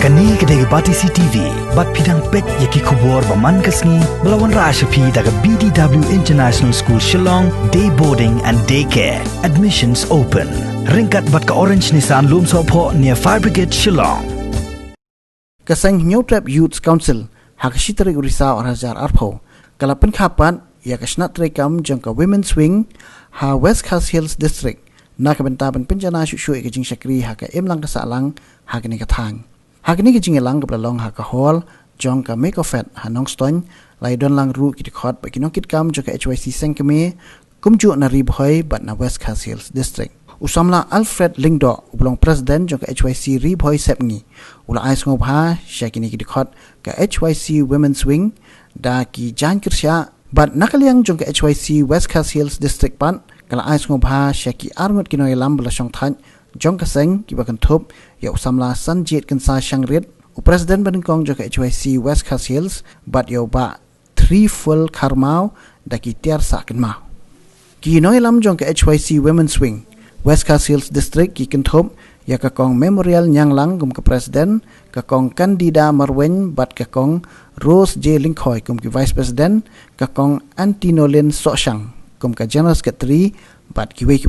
Kani kedai bati CTV, bat pidang pet yaki kubur baman kasni, belawan Rashapi daga BDW International School Shillong, day boarding and daycare. Admissions open. Ringkat bat ka Orange Nissan Loom Sopo near Fire Brigade Shillong. Kasang New Trap Youth Council, hakashitari gurisa orajar arpo, kalapan kapan, yakashnat rekam jangka Women's Wing, ha West Khas Hills District, nakabentaban penjana shushu ikajing syakri haka emlang kasalang, hakani katang. Hakini kijing elang kebelalong haka hall, jong ka make of fat hanong stone, lai don lang ru kitikot bagi nokit kam joka HYC sengkeme, kumju na ribhoy bat na West Khas Hills District. Usamla Alfred Lingdo, ubelong presiden joka HYC ribhoy sepngi, ula ais ngobha syakini kitikot ka HYC Women's Wing, da ki jan kirsya, bat nakaliang jong ka HYC West Khas Hills District pan, kala ais ngobha syaki arngot kinoy lam belasong tan, jong kaseng kibakan top ya usamla sanjit kensa syangrit u presiden bandingkong joka HYC West Khas Hills bat yo ba 3 full karmau daki tiar sakin mau ki noilam jong ka HYC Women's Wing West Khas Hills District ki kentop ya kakong memorial nyanglang kum ke presiden kakong kandida marwen bat kakong Rose J Linkhoy kum ki vice president kakong Antinolin Soshang kum ka general secretary bat kiwe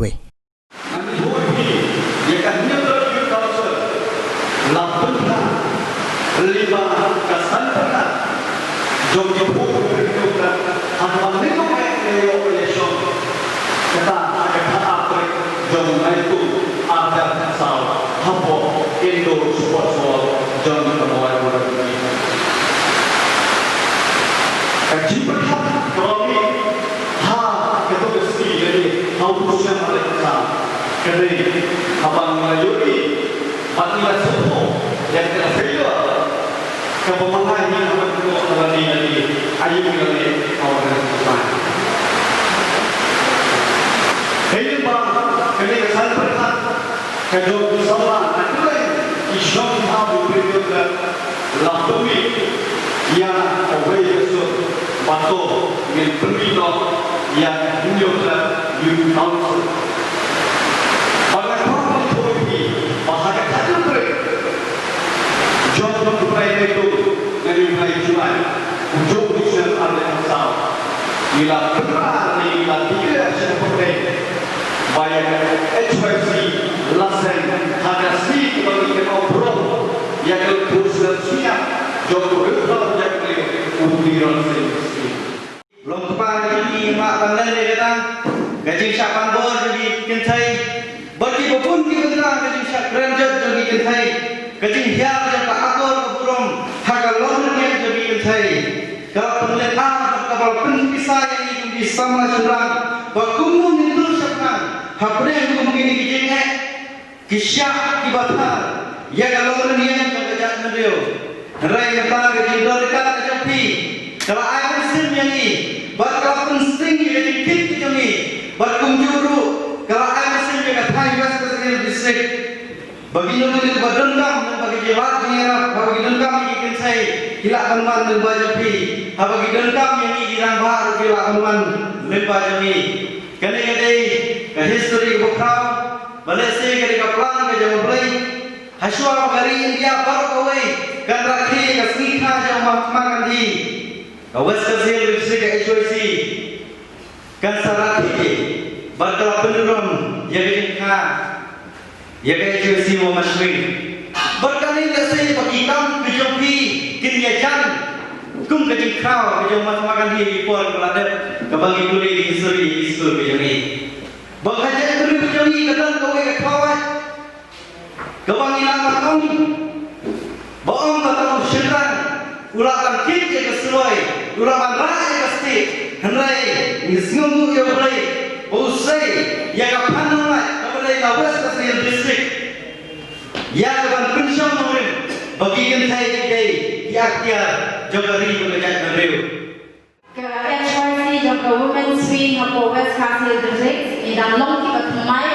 Women's Wing of West Khas Hills District, idang long kita kemai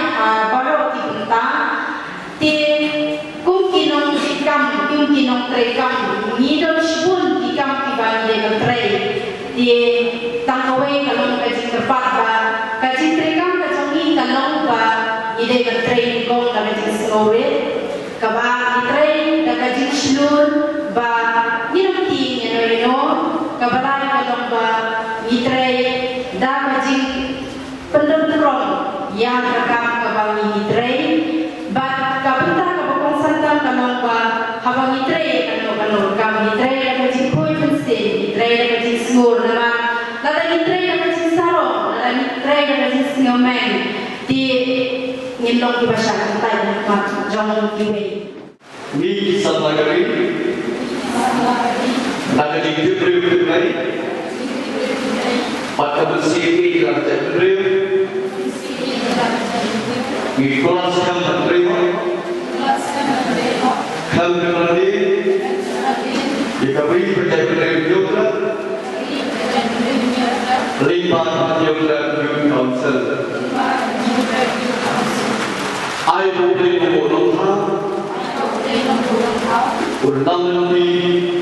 baru kita kinong sikam yung kinong trekam ngidon shibun kikam kibani de tre di tangaway kalong kajing tepat ba kajing trekam kajongi kalong ba ide ka train kong na kajing snowe kaba i train na kajing shlu abang itre kalau kami itre macam koi pensin itre macam smur nama lada itre macam sarong lada itre macam snowman di ngilong di bahasa Thai mak jong kiwe ni samagari naga di Jibril kembali pada bersih dalam Jibril di kelas yang menerima hal kembali dikabari percaya juga lima juga council ai boleh membolong undang lebih